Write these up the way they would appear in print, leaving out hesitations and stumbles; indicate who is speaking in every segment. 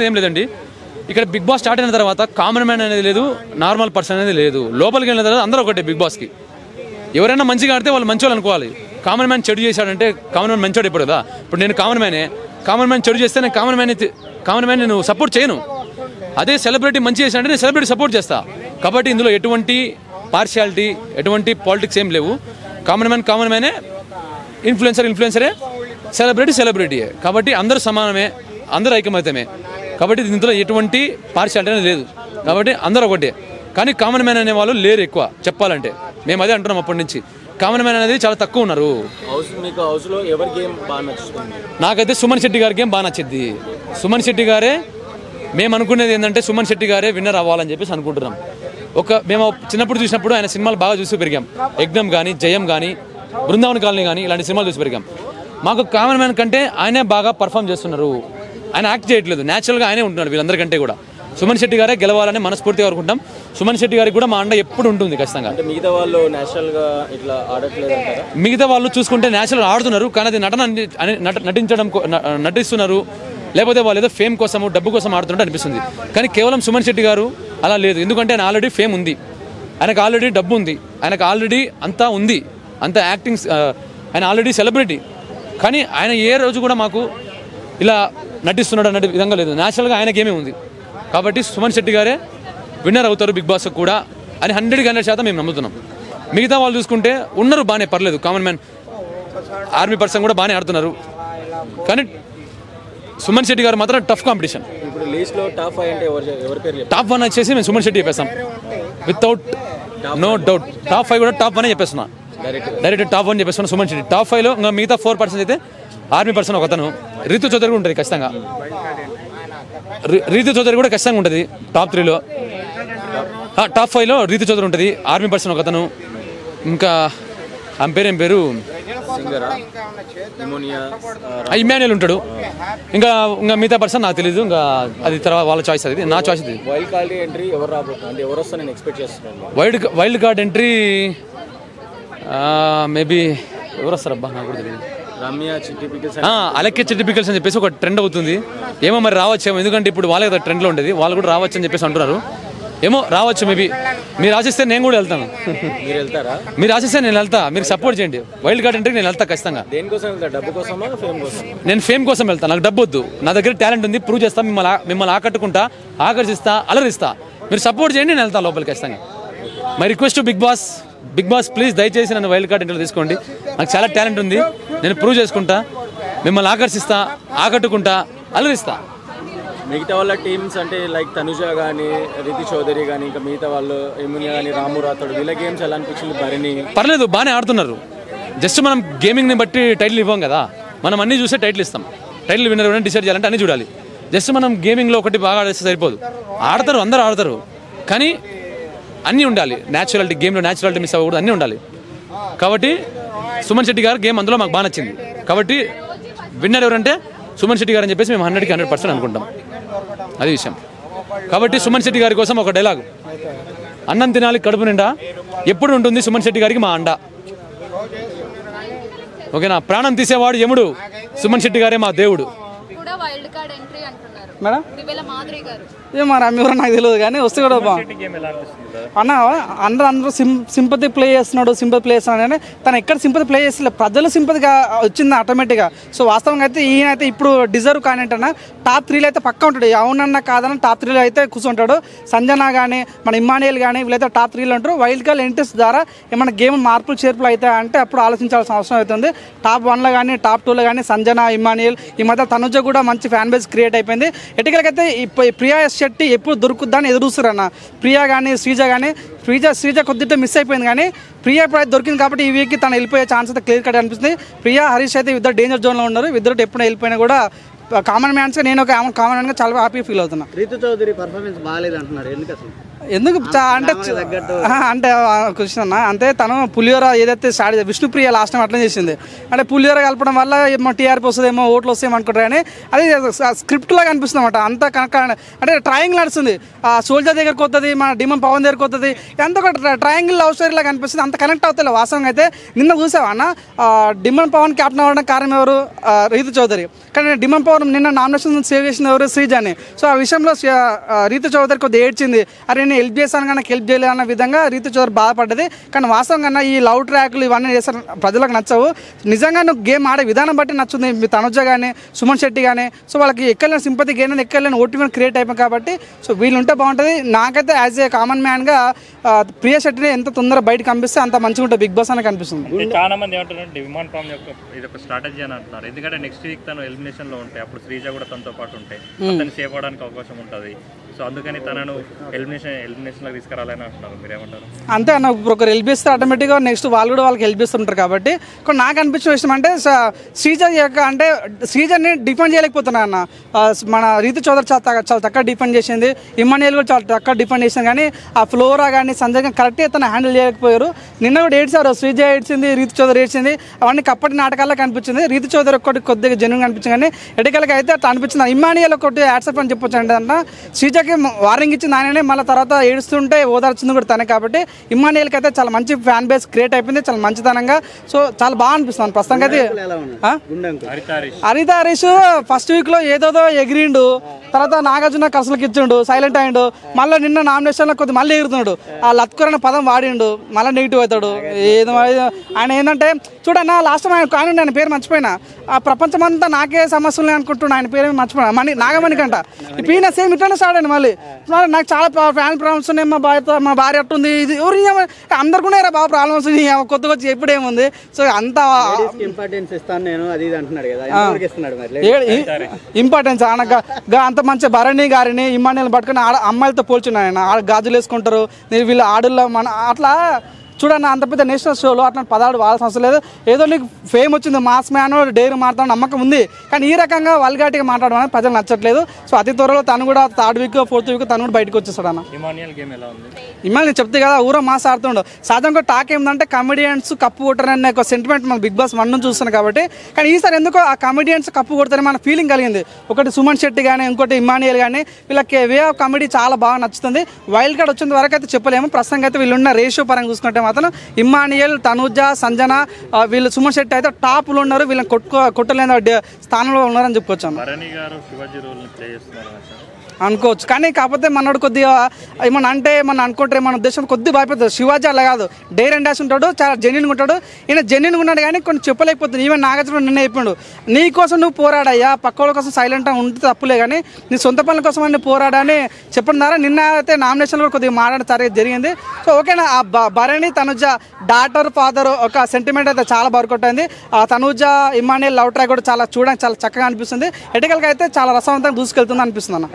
Speaker 1: అనేది ఏం లేదండి. ఇక్కడ బిగ్ బాస్ స్టార్ట్ అయిన తర్వాత కామన్ మ్యాన్ అనేది లేదు, నార్మల్ పర్సన్ అనేది లేదు. లోపలికి వెళ్ళిన తర్వాత అందరూ ఒకటే బిగ్ బాస్కి. ఎవరైనా మంచిగా ఆడితే వాళ్ళు మంచి వాళ్ళు అనుకోవాలి. కామన్ మ్యాన్ చెడు చేశాడంటే కామన్ మ్యాన్ మంచోడు ఇప్పుడు కదా. ఇప్పుడు నేను కామన్ మ్యాన్ చెడు చేస్తే నేను కామన్ మ్యాన్ నేను సపోర్ట్ చేయను. అదే సెలబ్రిటీ మంచి చేశాడంటే నేను సెలబ్రిటీ సపోర్ట్ చేస్తా. కాబట్టి ఇందులో ఎటువంటి పార్షియాలిటీ, ఎటువంటి పాలిటిక్స్ ఏం లేవు. కామన్ మ్యానే, ఇన్ఫ్లుయెన్సరే, సెలబ్రిటీయే. కాబట్టి అందరూ సమానమే, అందరూ ఐకమత్యమే. కాబట్టి ఇందులో ఎటువంటి పార్షియాలిటీ అనేది లేదు. కాబట్టి అందరూ ఒకటే. కానీ కామన్ మ్యాన్ అనే వాళ్ళు లేరు ఎక్కువ చెప్పాలంటే. మేము అదే అంటున్నాం అప్పటి నుంచి. కామన్ మ్యాన్ అనేది చాలా తక్కువ ఉన్నారు. నాకైతే సుమన్ శెట్టి గారి గేమ్ బాగా నచ్చింది. సుమన్ శెట్టి గారే, మేము అనుకునేది ఏంటంటే సుమన్ శెట్టి గారే విన్నర్ అవ్వాలని చెప్పేసి అనుకుంటున్నాం. మేము చిన్నప్పుడు చూసినప్పుడు ఆయన సినిమాలు బాగా చూసి పెరిగాం. యజ్ఞం కానీ, జయం కానీ, బృందావన్ కాలనీ కానీ ఇలాంటి సినిమాలు చూసి పెరిగాం. మాకు కామన్ మ్యాన్ కంటే ఆయనే బాగా పర్ఫామ్ చేస్తున్నారు. ఆయన యాక్ట్ చేయట్లేదు, న్యాచురల్గా ఆయనే ఉంటున్నాడు వీళ్ళందరికంటే కూడా. సుమన్ శెట్టి గారే గెలవాలని మనస్ఫూర్తిగా కోరుకుంటాం. సుమన్ శెట్టి గారికి కూడా మా అండ ఎప్పుడు ఉంటుంది ఖచ్చితంగా.
Speaker 2: మిగతా వాళ్ళు నేచురల్గా ఇట్లా ఆడట్లేదు.
Speaker 1: మిగతా వాళ్ళు చూసుకుంటే నేచురల్ ఆడుతున్నారు, కానీ అది నటిస్తున్నారు, లేకపోతే వాళ్ళు ఏదో ఫేమ్ కోసము, డబ్బు కోసం ఆడుతున్నట్టు అనిపిస్తుంది. కానీ కేవలం సుమన్ శెట్టి గారు అలా లేదు. ఎందుకంటే ఆయన ఆల్రెడీ ఫేమ్ ఉంది, ఆయనకు ఆల్రెడీ డబ్బు ఉంది, ఆయనకు ఆల్రెడీ అంతా ఉంది, అంత యాక్టింగ్, ఆయన ఆల్రెడీ సెలబ్రిటీ. కానీ ఆయన ఏ రోజు కూడా మాకు ఇలా నటిస్తున్నాడు అన్నట్టు విధంగా లేదు. న్యాచురల్గా ఆయనకేమీ ఉంది. కాబట్టి సుమన్ శెట్టి గారే విన్నర్ అవుతారు బిగ్ బాస్ కూడా అని 100% మేము నమ్ముతున్నాం. మిగతా వాళ్ళు చూసుకుంటే ఉన్నారు బాగానే, పర్లేదు. కామన్ మ్యాన్, ఆర్మీ పర్సన్ కూడా బాగానే ఆడుతున్నారు. కానీ సుమన్ శెట్టి గారు మాత్రం టఫ్ కాంపిటీషన్. టాప్ 1 వచ్చేసి మేము సుమన్ శెట్టి చెప్పేస్తాం, వితౌట్ నో డౌట్. టాప్ 5 కూడా టాప్ 1 చెప్పేస్తున్నా, డైరెక్ట్ టాప్ 1 చెప్పేస్తున్నా సుమన్ శెట్టి. టాప్ 5లో ఇంకా మిగతా 4% అయితే ఆర్మీ పర్సన్ ఒకతను, రితు చౌదరి ఉంటుంది ఖచ్చితంగా. రీతు చౌదరి కూడా ఖచ్చితంగా ఉంటుంది టాప్ 3లో. టాప్ 5లో రీతు చౌదరి ఉంటుంది, ఆర్మీ పర్సన్ ఒకతను. ఇంకా ఆమె పేరు ఇమాన్యుయల్ ఉంటాడు. ఇంకా మిగతా పర్సన్ నాకు తెలీదు. ఇంకా అది తర్వాత వాళ్ళ చాయిస్, అది నా చాయిస్. ఇది వైల్డ్ కార్డ్ ఎంట్రీ మేబీ ఎవరు వస్తారబ్బా నాకు కూడా తెలియదు. అలెక్కే చిట్టి పికల్స్ అని చెప్పేసి ఒక ట్రెండ్ అవుతుంది. ఏమో మరి రావచ్చేమో, ఎందుకంటే ఇప్పుడు వాళ్ళే కదా ట్రెండ్లో ఉండేది. వాళ్ళు కూడా రావచ్చు అని చెప్పేసి అంటున్నారు. ఏమో రావచ్చు మేబీ. మీరు ఆశిస్తే నేను కూడా వెళ్తాను. మీరు ఆశిస్తే నేను వెళ్తా, మీరు సపోర్ట్ చేయండి. వైల్డ్ కార్డ్ ఎంట్రీ నేను వెళ్తా ఖచ్చితంగా. నేను ఫేమ్ కోసం వెళ్తాను, నాకు డబ్బు వద్దు. నా దగ్గర టాలెంట్ ఉంది, ప్రూవ్ చేస్తా, మిమ్మల్ని ఆకట్టుకుంటా, ఆకర్షిస్తా, అలరిస్తా. మీరు సపోర్ట్ చేయండి, నేను వెళ్తాను లోపలికి ఖచ్చితంగా. My request to big boss please దయచేసి నన్ను వైల్డ్ కార్డ్ ఎంట్రీలో తీసుకోండి. నాకు చాలా టాలెంట్ ఉంది, నేను ప్రూవ్ చేసుకుంటా, మిమ్మల్ని ఆకర్షిస్తా, ఆకట్టుకుంటా, అలరిస్తా.
Speaker 2: మిగతా వాళ్ళ టీమ్స్ అంటే లైక్ తనుజ కానీ, రితి చౌదరి కానీ, ఇంకా మిగతా వాళ్ళు ఎమునియా కానీ, రాము రాథోడ్, వీళ్ళ గేమ్స్ ఎలా అనిపించింది?
Speaker 1: పర్లేదు, బాగానే ఆడుతున్నారు. జస్ట్ మనం గేమింగ్ని బట్టి టైటిల్ ఇవ్వం కదా, మనం అన్నీ చూసే టైటిల్ ఇస్తాం. టైటిల్ విన్నర్ ఎవరైనా డిసైడ్ చేయాలంటే అన్నీ చూడాలి. జస్ట్ మనం గేమింగ్లో ఒకటి బాగా ఆడేస్తే సరిపోదు. ఆడతారు, అందరూ ఆడతారు, కానీ అన్నీ ఉండాలి. న్యాచురాలిటీ, గేమ్లో న్యాచురాలిటీ మిస్ అవ్వకూడదు, అన్నీ ఉండాలి. కాబట్టి సుమన్ శెట్టి గారు గేమ్ అందులో మాకు బాగా నచ్చింది. కాబట్టి విన్నర్ ఎవరంటే సుమన్ శెట్టి గారు అని చెప్పేసి మేము 100% అనుకుంటాం. అది విషయం. కాబట్టి సుమన్ శెట్టి గారి కోసం ఒక డైలాగ్, అన్నం తినాలి కడుపు నిండా, ఎప్పుడు ఉంటుంది సుమన్ శెట్టి గారికి మా అండ. ఓకేనా? ప్రాణం తీసేవాడు యముడు, సుమన్ శెట్టి గారే మా దేవుడు.
Speaker 3: మేడం ఏమో ఎవరో నాకు తెలియదు, కానీ వస్తే కూడా అన్న అందరూ సింపతి ప్లే చేస్తున్నాడు, అని తను ఎక్కడ సింపతి ప్లే చేస్తలేదు, ప్రజలు సింపతిగా వచ్చింది ఆటోమేటిక్గా. సో వాస్తవంగా అయితే ఈయనైతే ఇప్పుడు డిజర్వ్ కానీ అన్న టాప్ 3లో అయితే పక్కా ఉంటాడు. అవునన్నా కాదన్న టాప్ 3లో అయితే కూర్చుంటాడు. సంజన కానీ, మన ఇమానియల్ కానీ వీళ్ళైతే టాప్ 3లో ఉంటారు. వైల్డ్ కార్డ్ ఎంట్రీస్ ద్వారా ఏమైనా గేమ్ మార్పులు చేర్పులు అవుతాయి అంటే అప్పుడు ఆలోచించాల్సిన అవసరం అవుతుంది. టాప్ 1లో కానీ, టాప్ 2లో కానీ సంజన, ఇమానియల్, ఈ మధ్య తనుజ కూడా మంచి ఫ్యాన్ బేస్ క్రియేట్ అయిపోయింది. ఎటుకలకైతే ప్రియా శెట్టి ఎప్పుడు దొరుకుద్దని ఎదురు చూస్తారన్న. ప్రియా కానీ, శ్రీజ కానీ, శ్రీజ కొద్దిగా మిస్ అయిపోయింది, కానీ ప్రియా ఇప్పుడు దొరికింది కాబట్టి ఈ వీక్కి తను వెళ్ళిపోయే ఛాన్స్ అయితే క్లియర్ కట్ అనిపిస్తుంది. ప్రియా, హరీష్ అయితే ఇద్దరు డేంజర్ జోన్లో ఉన్నారు. ఇద్దరు ఎప్పుడు వెళ్ళిపోయినా కూడా కామన్ మ్యాన్స్గా నేను ఒక కామన్ మ్యాన్గా చాలా హ్యాపీ ఫీల్ అవుతున్నా.
Speaker 4: రీతు చౌదరి పర్ఫార్మెన్స్ బాగాలేదు అంటున్నారు, ఎందుకు అసలు?
Speaker 3: ఎందుకు అంటే అంటే క్వశ్చన్ అన్న అంటే తను పులిహోర ఏదైతే స్టార్ట్ విష్ణుప్రియ లాస్ట్ టైం అట్లా చేసింది అంటే పులిహోర కలపడం వల్ల ఏమో టీఆర్పీ వస్తుందేమో ఓట్లు వస్తాయేమో అనుకుంటారు కానీ అది స్క్రిప్ట్ లాగా అనిపిస్తుంది అనమాట అంత అంటే ట్రయాంగిల్ నడుస్తుంది సోల్జర్ దగ్గరకు వస్తుంది మన డిమన్ పవన్ దగ్గరకు వస్తుంది అంత ఒక ట్రయాంగిల్ లవ్ స్టోరీ లాగా అనిపిస్తుంది అంత కనెక్ట్ అవుతుంది వాస్తవంగా అయితే నిన్న చూసావా అన్న డిమన్ పవన్ క్యాప్టెన్ అవ్వడం కారణం ఎవరు రీతు చౌదరి కానీ డిమన్ పవన్ నిన్న నామినేషన్ సేవ్ చేసిన ఎవరు శ్రీజాని సో ఆ విషయంలో రీతు చౌదరి కొద్దిగా ఏడ్చింది అరే నేను హెల్ప్ చేశాను కానీ నాకు హెల్ప్ చేయలేదు అన్న విధంగా రీతు చౌదరి బాధపడ్డది కానీ వాస్తవంగా ఈ లవ్ ట్రాక్లు ఇవన్నీ చేస్తారు ప్రజలకు నచ్చవు నిజంగా నువ్వు గేమ్ ఆడే విధానం బట్టి నచ్చుంది మీ తనుజ కానీ సుమన్ శెట్టి కానీ సో వాళ్ళకి ఎక్కలేని సింపతి గేమ్ ఎక్కలేని ఓటీపీ క్రియేట్ అయిపోయింది కాబట్టి సో వీళ్ళు ఉంటే బాగుంటుంది నాకైతే యాజ్ ఏ కామన్ మ్యాన్గా ప్రియ శెట్టిని ఎంత తొందరగా బయటకు కనిపిస్తే అంత మంచిగా ఉంటుంది బిగ్ బాస్ అని కనిపిస్తుంది
Speaker 4: చాలా మంది ఏమంటారంటే విమాన్ ఫామ్ యొక్క ఇది ఒక స్ట్రాటజీ అని అంటున్నారు ఎందుకంటే నెక్స్ట్ వీక్ తను ఎలిమినేషన్ లో ఉంటాయి అప్పుడు శ్రీజ కూడా తనతో పాటు ఉంటాయి తను సేవ్ అవడానికి అవకాశం ఉంటుంది సో అందుకని తనను ఎలిమినేషన్ లో తీసుకురాలని అంటున్నారు మీరేమంటారు
Speaker 3: అంతే అన్న ఇప్పుడు ఒకరు హెల్ప్ చేస్తే ఆటోమేటిక్గా నెక్స్ట్ వాళ్ళు కూడా వాళ్ళకి హెల్ప్ చేస్తుంటారు కాబట్టి నాకు అనిపించిన విషయం అంటే శ్రీజ యొక్క అంటే శ్రీజని డిఫెండ్ చేయలేకపోతున్నా అన్న మన రీతు చౌదరి చాలా చక్కగా డిఫెండ్ చేసింది ఇమ్మాన్యుయల్ కూడా చాలా చక్కగా డిఫెండ్ చేసింది కానీ ఆ ఫ్లోరా కానీ సంజయ్ కానీ కరెక్ట్గా తను హ్యాండిల్ చేయలేకపోయారు నిన్న కూడా ఏడ్చారు శ్రీజ ఏడ్చింది రీతు చౌదరి ఏడ్చింది అవన్నీ కప్పటి నాటకాల్లో కనిపించింది రీతు చౌదరి ఒకటి కొద్దిగా జెన్యున్ కనిపించింది కానీ ఎడికలకి అయితే అట్లా అనిపించింది ఇమ్మాన్యుయల్ ఒకటి యాడ్సప్ అని చెప్పొచ్చు అంటే శ్రీజకి వార్నింగ్ ఇచ్చింది ఆయననే మళ్ళీ తర్వాత ఏడుస్తుంటే ఓదార్చింది కూడా తనే కాబట్టి ఇమ్మాన్యుయల్కి అయితే చాలా మంచి ఫ్యాన్ బేస్ క్రియేట్ అయిపోయింది చాలా మంచితనంగా సో చాలా బాగా అనిపిస్తుంది ప్రస్తుతానికి అయితే హరిత హరీష్ ఫస్ట్ వీక్ లో ఏదోదో ఎగిరిండు తర్వాత నాగార్జున కసలకి ఇచ్చిండు సైలెంట్ అయ్యిండు మళ్ళీ నిన్న నామినేషన్లో కొద్ది మళ్ళీ ఎగురుతున్నాడు ఆ లత్కూర్ అనే పదం వాడిండు మళ్ళీ నెగిటివ్ అవుతాడు ఏదో ఆయన ఏంటంటే చూడన్నా లాస్ట్ టైం ఆయన కానీ ఆయన పేరు మర్చిపోయినా ఆ ప్రపంచమంతా నాకే సమస్యలు అనుకుంటున్నా ఆయన పేరు మర్చిపోయినా నాగమణికంట ఇప్పుడు ఈయన సేమ్ ఇట్లనే స్టార్ట్ అయ్యింది మళ్ళీ నాకు చాలా ఫ్యాన్ ప్రాబ్లమ్స్ ఉన్నాయి మా భార్య అట్టుంది ఇది ఎవరు అందరు కూడా బాగా ప్రాబ్లమ్స్ కొత్తగా వచ్చి ఎప్పుడు ఏముంది సో అంత
Speaker 2: ఇంపార్టెన్స్ ఇస్తాను నేను అది అంటున్నాడు కదా
Speaker 3: ఇంపార్టెన్స్ అంత మంచి భరణి గారిని ఇమ్మాన్యుయల్ పట్టుకుని అమ్మాయిలతో పోల్చున్నాను ఆయన గాజులు వేసుకుంటారు వీళ్ళు ఆడుల్లో మన అట్లా చూడన్న అంత పెద్ద నేషనల్ షోలో అట్లా పదాడు వాడాల్సిన అవసరం లేదు ఏదో నీకు ఫేమ్ వచ్చింది మాస్ మ్యాన్ డైరీ మాట్లాడడం నమ్మకం ఉంది కానీ ఈ రకంగా వల్గాటిగా మాట్లాడడం అనేది ప్రజలు నచ్చట్లేదు సో అతి త్వరలో తను కూడా 3rd వీక్ 4th వీక్ తను కూడా బయటకు వచ్చేస్తాడు అన్న ఇమ్మాన్యుయల్ నేను చెప్తే కదా ఊరో మాస్ ఆడుతుండవు సాధారణంగా టాక్ ఏంటంటే కమెడియన్స్ కప్పు కొట్టరని ఒక సెంటిమెంట్ మన బిగ్ బాస్ 1 నుంచి చూస్తున్నాం కాబట్టి కానీ ఈసారి ఎందుకో ఆ కమెడియన్స్ కప్పు కొడతారని మన ఫీలింగ్ కలిగింది ఒకటి సుమన్ శెట్టి కానీ ఇంకోటి ఇమ్మాన్యుయల్ కానీ వీళ్ళకి వే ఆఫ్ కామెడీ చాలా బాగా నచ్చుతుంది వైల్డ్ కార్డ్ వచ్చిన వరకు అయితే చెప్పలేము ప్రస్తుతం అయితే వీళ్ళున్న రేషియో పరంగా చూసుకుంటే మాత్రం ఇమ్మాన్యుయల్ తనుజ సంజన వీళ్ళు సుమన్ శెట్టి అయితే టాప్లో ఉన్నారు వీళ్ళని కొట్టలేని స్థానంలో ఉన్నారని చెప్పుకోవచ్చు అనుకోవచ్చు కానీ కాకపోతే మనోడు కొద్దిగా ఏమన్నా అంటే ఏమన్నా అనుకుంటారు మన ఉద్దేశం కొద్దిగా భయపడుతుంది శివాజీ అలా కాదు డేర్ అండ్ డాష్ ఉంటాడు చాలా జెన్యున్గా ఉంటాడు ఈయన జెన్యున్గా ఉన్నాడు కానీ కొన్ని చెప్పలేకపోతుంది ఈవెన్ నాగార్జున నిన్న అయిపోయాడు నీ కోసం నువ్వు పోరాడయ్యా పక్క వాళ్ళ కోసం సైలెంట్గా ఉంటే తప్పులే కానీ నీ సొంత పనుల కోసం అని పోరాడని చెప్పడం ద్వారా నిన్న అయితే నామినేషన్ కూడా కొద్దిగా మాట్లాడతారు జరిగింది సో ఓకేనా ఆ భరణి తనుజ డాటర్ ఫాదర్ ఒక సెంటిమెంట్ అయితే చాలా బరుకొట్టింది ఆ తనుజ ఇమ్మాన్యుయల్ లవ్ ట్రాక్ కూడా చాలా చూడడానికి చాలా చక్కగా అనిపిస్తుంది ఎటికల్గా అయితే చాలా రసవంతంగా దూసుకెళ్తుంది అనిపిస్తుంది అన్న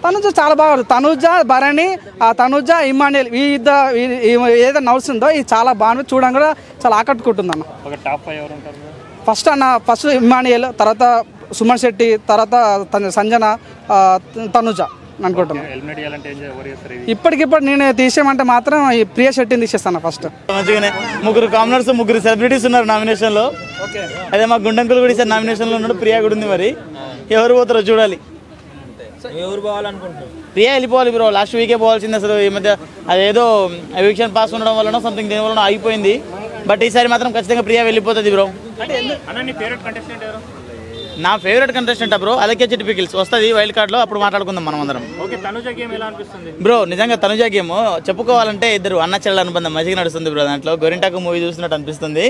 Speaker 3: తనుజ చాలా బాగా తనుజ భరణి ఆ తనుజ ఇమ్మాన్యుయల్ ఈ ఏదైతే నడుస్తుందో ఇది చాలా బాగా చూడడం కూడా చాలా ఆకట్టుకుంటుంది అన్న ఫస్ట్ ఇమ్మాన్యుయల్ తర్వాత సుమన్ శెట్టి తర్వాత సంజన తనుజ అనుకుంటున్నాను ఇప్పటికిప్పుడు నేను తీసేయమంటే మాత్రం ఈ ప్రియ శెట్టిని తీసేస్తాను ఫస్ట్
Speaker 5: మంచిగానే 3 కామనర్స్ 3 సెలబ్రిటీస్ ఉన్నారు నామినేషన్ లో అదే మా గుండంకులు కూడా ఈసారి నామినేషన్ లో ఉన్నాడు ప్రియా కూడా ఉంది మరి ఎవరు పోతారో చూడాలి ప్రియా వెళ్ళిపోవాలి బ్రో లాస్ట్ వీకే పోవాల్సింది అసలు ఈ మధ్య అదేదో ఎవిక్షన్ పాస్ ఉండడం వలన సంథింగ్ దేని వలన ఆగిపోయింది బట్ ఈసారి మాత్రం ఖచ్చితంగా ప్రియా వెళ్ళిపోతుంది బ్రో నా ఫేవరెట్ కంటెస్టెంట్ బ్రో అలాగే పికిల్స్ వస్తుంది వైల్డ్ కార్డ్ లో అప్పుడు మాట్లాడుకుందాం మనం అందరం బ్రో నిజంగా తనుజ గేమ్ చెప్పుకోవాలంటే ఇద్దరు అన్న చెల్లెల అనుబంధం మంచిగా నడుస్తుంది బ్రో దాంట్లో గోరింటాకు మూవీ చూసినట్టు అనిపిస్తుంది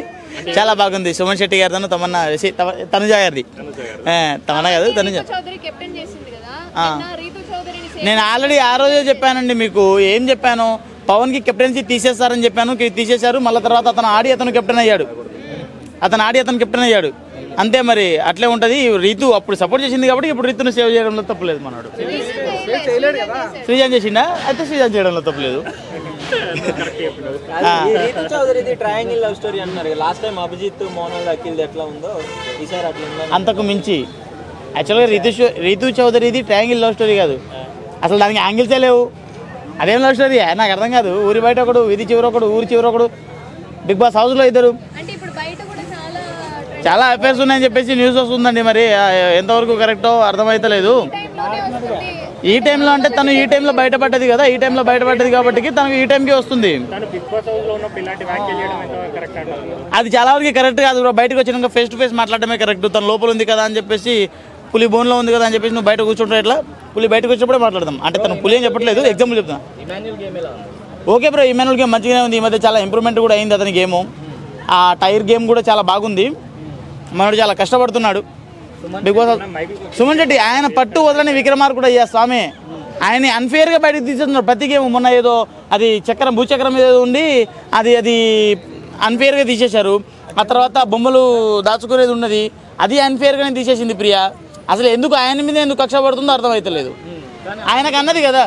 Speaker 5: చాలా బాగుంది సుమన్ శెట్టి గారితో తనుజ గారిది తమన్నా కాదు తనుజ నేను ఆల్రెడీ ఆ రోజే చెప్పానండి మీకు ఏం చెప్పాను పవన్ కి కెప్టెన్సీ తీసేస్తారని చెప్పాను తీసేశారు మళ్ళీ తర్వాత అతను కెప్టెన్ అయ్యాడు అంతే మరి అట్లే ఉంటుంది రీతు అప్పుడు సపోర్ట్ చేసింది కాబట్టి ఇప్పుడు రీతును సేవ్ చేయడంలో తప్పలేదు మనోడు శ్రీజాన్ చేసిండా అయితే శ్రీజాన్ చేయడంలో తప్పలేదు అంతకు మించి యాక్చువల్గా రీతు చౌదరిది ట్రయాంగిల్ లవ్ స్టోరీ కాదు అసలు దానికి యాంగిల్సే లేవు అదేం లవ్ స్టోరీ నాకు అర్థం కాదు. ఊరి బయట ఒకడు, వీధి చివరి ఒకడు, ఊరి చివరి ఒకడు, బిగ్ బాస్ హౌస్లో ఇద్దరు. చాలా అఫేర్స్ ఉన్నాయని చెప్పేసి న్యూస్ వస్తుందండి. మరి ఎంతవరకు కరెక్టో అర్థమైతలేదు. ఈ టైంలో అంటే తను ఈ టైంలో బయటపడ్డది కదా, ఈ టైంలో బయటపడ్డది కాబట్టి తనకు ఈ టైంకి వస్తుంది. అది చాలా వరకు కరెక్ట్ కాదు బ్రో. బయటకు వచ్చినాక ఫేస్ టు ఫేస్ మాట్లాడటమే కరెక్ట్. తన లోపల ఉంది కదా అని చెప్పేసి, పులి బోన్లో ఉంది కదా అని చెప్పేసి నువ్వు బయట కూర్చుంటావు ఎట్లా? పులి బయటకు వచ్చినప్పుడే మాట్లాడదాం. అంటే తను పులి అని చెప్పట్లేదు, ఎగ్జాంపుల్ చెప్తాను. ఓకే బ్రో, ఇమాన్యుల్ గేమ్ మంచిగానే ఉంది. ఈ మధ్య చాలా ఇంప్రూవ్మెంట్ కూడా అయింది అతని గేము. ఆ టైర్ గేమ్ కూడా చాలా బాగుంది. మనోడు చాలా కష్టపడుతున్నాడు. బిగ్ బాస్ సుమన్ శెట్టి ఆయన పట్టు వదలని విక్రమార్కుడు అయ్యా స్వామి. ఆయన్ని అన్ఫేర్గా బయటకు తీసేస్తున్నారు ప్రతి గేమ్. మొన్న ఏదో అది చక్రం భూచక్రం మీద ఉండి అది అన్ఫేర్గా తీసేశారు. ఆ తర్వాత బొమ్మలు దాచుకునేది ఉన్నది, అది అన్ఫేర్గానే తీసేసింది ప్రియా. అసలు ఎందుకు ఆయన మీద ఎందుకు కక్ష పడుతుందో అర్థమవుతలేదు. ఆయనకు అన్నది కదా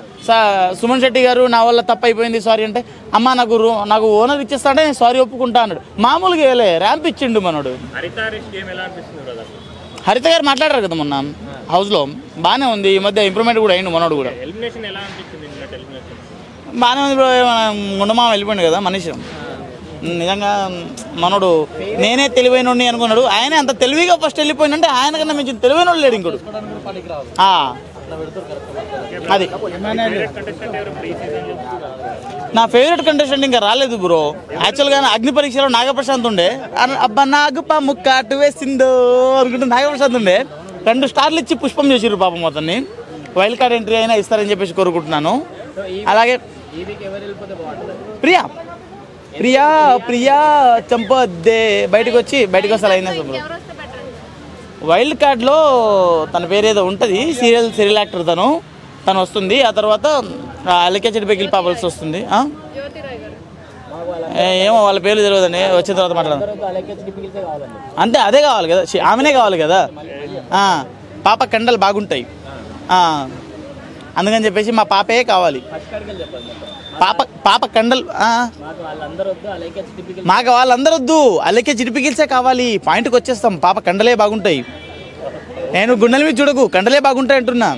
Speaker 5: సుమన్ శెట్టి గారు నా వల్ల తప్పు అయిపోయింది సారీ అంటే, అమ్మ నాకు ఓనర్ ఇచ్చేస్తా అంటే నేను సారీ ఒప్పుకుంటా అన్నాడు. మామూలుగా వేలే ర్యాంప్ ఇచ్చిండు మనోడు. హరిత గారు మాట్లాడారు కదా మొన్న హౌస్లో, బాగానే ఉంది. ఈ మధ్య ఇంప్రూవ్మెంట్ కూడా అయింది మనోడు కూడా. బాగానే ఉంది బ్రో. గుండమామ వెళ్ళిపోయింది కదా మనిషి. నిజంగా మనోడు నేనే తెలివైనోడిని అనుకున్నాడు. ఆయనే అంత తెలివిగా ఫస్ట్ వెళ్ళిపోయిందంటే ఆయన కన్నా మించి తెలివైన వాళ్ళు లేడు ఇంకోడు. అది నా ఫేవరెట్ కంటెస్టెంట్ ఇంకా రాలేదు బ్రో. యాక్చువల్గా అగ్ని పరీక్షలో నాగప్రశాంత్ ఉండే. అబ్బా నాగుప ముక్క అటు వేసిందో అనుకుంటే నాగప్రశాంత్ ఉండే. 2 స్టార్లు ఇచ్చి పుష్పం చేసిర్రు పాపం అతన్ని. వైల్డ్ కార్డ్ ఎంట్రీ అయినా ఇస్తారని చెప్పేసి కోరుకుంటున్నాను. అలాగే ప్రియా చంపొద్దే బయటకు వస్తారు అయినా బ్రో. వైల్డ్ కార్డ్లో తన పేరు ఏదో ఉంటుంది, సీరియల్ యాక్టర్ తను వస్తుంది. ఆ తర్వాత అలకేచెడ్ బెకిల్ పాపల్స్ వస్తుంది. ఏమో వాళ్ళ పేర్లు తెలియదండి, వచ్చిన తర్వాత మాట్లాడదాం. అంతే, అదే కావాలి కదా, ఆమెనే కావాలి కదా. పాప కండలు బాగుంటాయి అందుకని చెప్పేసి మా పాపే కావాలి. పాప కండలు మాకు వాళ్ళందరూ వద్దు, అలకే చిటిపికిల్సే కావాలి. పాయింట్కి వచ్చేస్తాం. పాప కండలే బాగుంటాయి. నేను గుండెల మీద చూడకు, కండలే బాగుంటాయి అంటున్నా.